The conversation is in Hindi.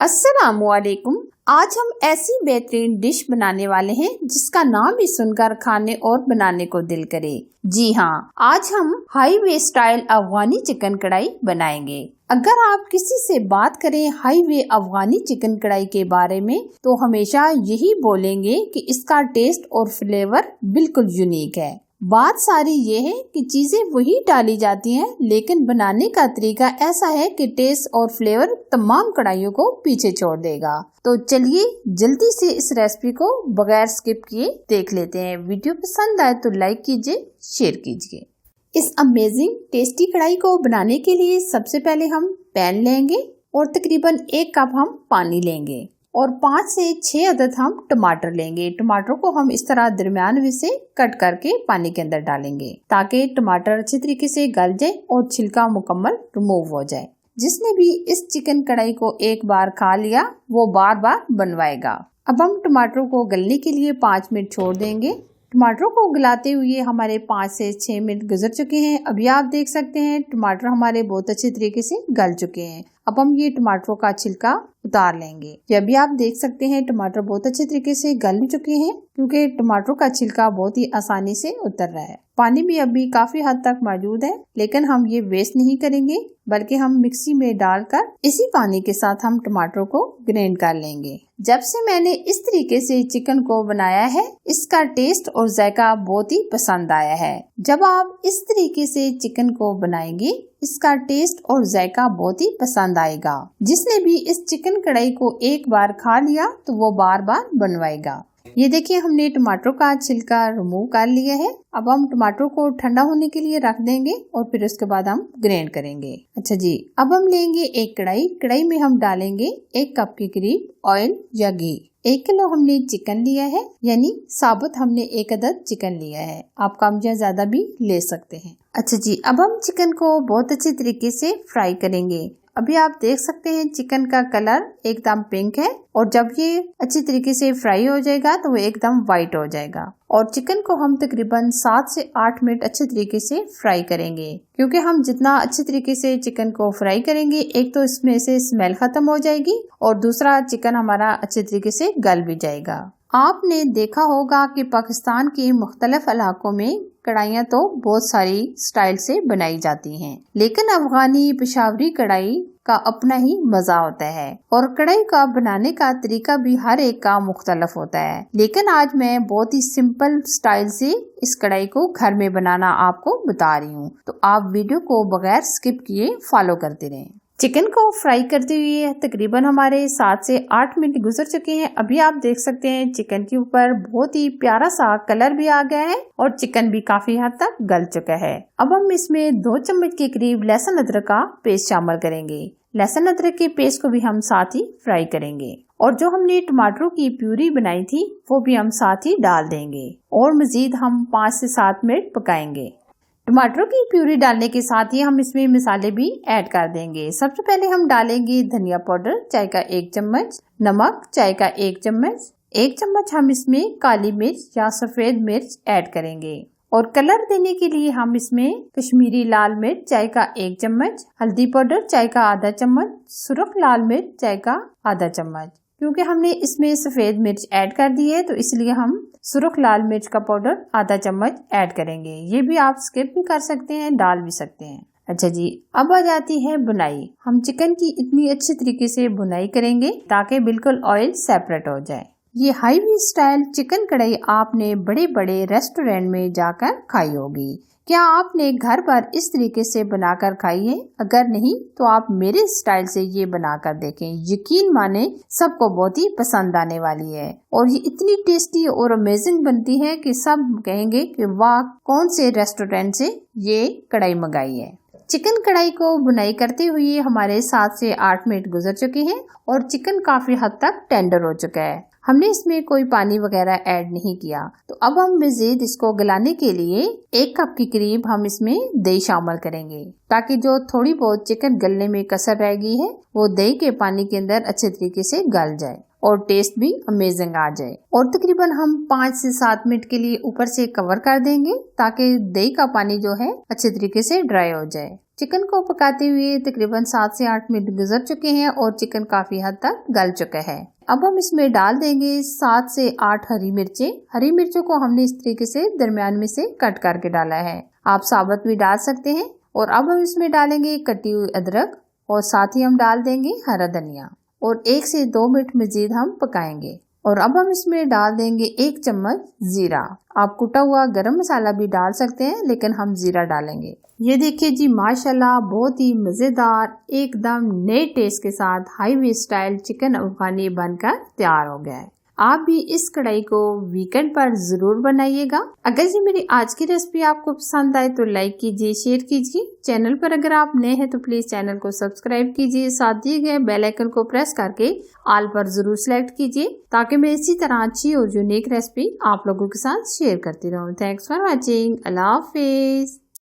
अस्सलामुअलैकुम। आज हम ऐसी बेहतरीन डिश बनाने वाले हैं जिसका नाम ही सुनकर खाने और बनाने को दिल करे। जी हाँ, आज हम हाईवे स्टाइल अफगानी चिकन कढ़ाई बनाएंगे। अगर आप किसी से बात करें हाईवे अफगानी चिकन कढ़ाई के बारे में तो हमेशा यही बोलेंगे कि इसका टेस्ट और फ्लेवर बिल्कुल यूनिक है। बात सारी ये है कि चीजें वही डाली जाती हैं, लेकिन बनाने का तरीका ऐसा है कि टेस्ट और फ्लेवर तमाम कढ़ाइयों को पीछे छोड़ देगा। तो चलिए जल्दी से इस रेसिपी को बगैर स्किप किए देख लेते हैं। वीडियो पसंद आए तो लाइक कीजिए, शेयर कीजिए। इस अमेजिंग टेस्टी कढ़ाई को बनाने के लिए सबसे पहले हम पैन लेंगे और तकरीबन 1 कप हम पानी लेंगे और 5 से 6 अदद हम टमाटर लेंगे। टमाटर को हम इस तरह दरमियान में से कट करके पानी के अंदर डालेंगे ताकि टमाटर अच्छी तरीके से गल जाए और छिलका मुकम्मल रिमूव हो जाए। जिसने भी इस चिकन कढ़ाई को एक बार खा लिया वो बार बार बनवाएगा। अब हम टमाटरों को गलने के लिए 5 मिनट छोड़ देंगे। टमाटरों को गलाते हुए हमारे 5 से 6 मिनट गुजर चुके हैं। अभी आप देख सकते हैं टमाटर हमारे बहुत अच्छे तरीके से गल चुके हैं। अब हम ये टमाटरों का छिलका उतार लेंगे। ये भी आप देख सकते हैं टमाटर बहुत अच्छे तरीके से गल चुके हैं क्योंकि टमाटरों का छिलका बहुत ही आसानी से उतर रहा है। पानी भी अभी काफी हद तक मौजूद है, लेकिन हम ये वेस्ट नहीं करेंगे बल्कि हम मिक्सी में डालकर इसी पानी के साथ हम टमाटरों को ग्राइंड कर लेंगे। जब से मैंने इस तरीके से चिकन को बनाया है इसका टेस्ट और जायका बहुत ही पसंद आया है। जब आप इस तरीके से चिकन को बनाएंगे इसका टेस्ट और जायका बहुत ही पसंद आएगा। जिसने भी इस चिकन कढ़ाई को एक बार खा लिया तो वो बार बार बनवाएगा। ये देखिए हमने टमाटरों का छिलका रिमूव कर लिया है। अब हम टमाटरों को ठंडा होने के लिए रख देंगे और फिर उसके बाद हम ग्राइंड करेंगे। अच्छा जी, अब हम लेंगे एक कढ़ाई में हम डालेंगे 1 कप के करीब ऑयल या घी। 1 किलो हमने चिकन लिया है, यानी साबुत हमने 1 अदद चिकन लिया है। आप कम या ज्यादा भी ले सकते हैं। अच्छा जी, अब हम चिकन को बहुत अच्छे तरीके से फ्राई करेंगे। अभी आप देख सकते हैं चिकन का कलर एकदम पिंक है और जब ये अच्छी तरीके से फ्राई हो जाएगा तो वो एकदम व्हाइट हो जाएगा। और चिकन को हम तकरीबन 7 से 8 मिनट अच्छे तरीके से फ्राई करेंगे क्योंकि हम जितना अच्छे तरीके से चिकन को फ्राई करेंगे एक तो इसमें से स्मेल खत्म हो जाएगी और दूसरा चिकन हमारा अच्छे तरीके से गल भी जाएगा। आपने देखा होगा कि पाकिस्तान के मुख्तलिफ इलाकों में कढ़ाइयाँ तो बहुत सारी स्टाइल से बनाई जाती हैं, लेकिन अफगानी पेशावरी कढ़ाई का अपना ही मजा होता है और कढ़ाई का बनाने का तरीका भी हर एक का मुख्तलिफ होता है। लेकिन आज मैं बहुत ही सिंपल स्टाइल से इस कढ़ाई को घर में बनाना आपको बता रही हूँ, तो आप वीडियो को बगैर स्किप किए फॉलो करते रहें। चिकन को फ्राई करते हुए तकरीबन हमारे 7 से 8 मिनट गुजर चुके हैं। अभी आप देख सकते हैं चिकन के ऊपर बहुत ही प्यारा सा कलर भी आ गया है और चिकन भी काफी हद तक गल चुका है। अब हम इसमें 2 चम्मच के करीब लहसुन अदरक का पेस्ट शामिल करेंगे। लहसुन अदरक के पेस्ट को भी हम साथ ही फ्राई करेंगे और जो हमने टमाटरों की प्यूरी बनाई थी वो भी हम साथ ही डाल देंगे और मजीद हम 5 से 7 मिनट पकाएंगे। टमाटरों की प्यूरी डालने के साथ ही हम इसमें मसाले भी ऐड कर देंगे। सबसे पहले हम डालेंगे धनिया पाउडर चाय का 1 चम्मच, नमक चाय का 1 चम्मच, 1 चम्मच हम इसमें काली मिर्च या सफेद मिर्च ऐड करेंगे और कलर देने के लिए हम इसमें कश्मीरी लाल मिर्च चाय का 1 चम्मच, हल्दी पाउडर चाय का आधा चम्मच, सुर्ख लाल मिर्च चाय का आधा चम्मच। क्योंकि हमने इसमें सफेद मिर्च ऐड कर दी है तो इसलिए हम सुर्ख लाल मिर्च का पाउडर आधा चम्मच ऐड करेंगे। ये भी आप स्किप भी कर सकते हैं, डाल भी सकते हैं। अच्छा जी, अब आ जाती है बुनाई। हम चिकन की इतनी अच्छी तरीके से बुनाई करेंगे ताकि बिल्कुल ऑयल सेपरेट हो जाए। ये हाईवे स्टाइल चिकन कढ़ाई आपने बड़े बड़े रेस्टोरेंट में जाकर खाई होगी। क्या आपने घर पर इस तरीके से बनाकर खाई है? अगर नहीं तो आप मेरे स्टाइल से ये बनाकर देखें, यकीन माने सबको बहुत ही पसंद आने वाली है और ये इतनी टेस्टी और अमेजिंग बनती है कि सब कहेंगे कि वाह, कौन से रेस्टोरेंट से ये कढ़ाई मंगाई है। चिकन कढ़ाई को बुनाई करते हुए हमारे 7 से 8 मिनट गुजर चुके हैं और चिकन काफी हद तक टेंडर हो चुका है। हमने इसमें कोई पानी वगैरह ऐड नहीं किया। तो अब हम मजीद इसको गलाने के लिए 1 कप के करीब हम इसमें दही शामिल करेंगे ताकि जो थोड़ी बहुत चिकन गलने में कसर रह गई है वो दही के पानी के अंदर अच्छे तरीके से गल जाए। और टेस्ट भी अमेजिंग आ जाए। और तकरीबन हम 5 से 7 मिनट के लिए ऊपर से कवर कर देंगे ताकि दही का पानी जो है अच्छे तरीके से ड्राई हो जाए। चिकन को पकाते हुए तकरीबन 7 से 8 मिनट गुजर चुके हैं और चिकन काफी हद तक गल चुका है। अब हम इसमें डाल देंगे 7 से 8 हरी मिर्चें। हरी मिर्चों को हमने इस तरीके से दरमियान में से कट करके डाला है, आप साबुत भी डाल सकते हैं। और अब हम इसमें डालेंगे कटी हुई अदरक और साथ ही हम डाल देंगे हरा धनिया और 1 से 2 मिनट मजीद हम पकाएंगे। और अब हम इसमें डाल देंगे 1 चम्मच जीरा। आप कुटा हुआ गरम मसाला भी डाल सकते हैं, लेकिन हम जीरा डालेंगे। ये देखिए जी, माशाल्लाह बहुत ही मजेदार एकदम नए टेस्ट के साथ हाईवे स्टाइल चिकन अफगानी बनकर तैयार हो गया है। आप भी इस कढ़ाई को वीकेंड पर जरूर बनाइएगा। अगर ये मेरी आज की रेसिपी आपको पसंद आए तो लाइक कीजिए, शेयर कीजिए। चैनल पर अगर आप नए हैं तो प्लीज चैनल को सब्सक्राइब कीजिए, साथ दिए गए बेल आइकन को प्रेस करके ऑल पर जरूर सेलेक्ट कीजिए ताकि मैं इसी तरह अच्छी और यूनिक रेसिपी आप लोगों के साथ शेयर करती रहूं। Thanks for watching. Allah Hafiz.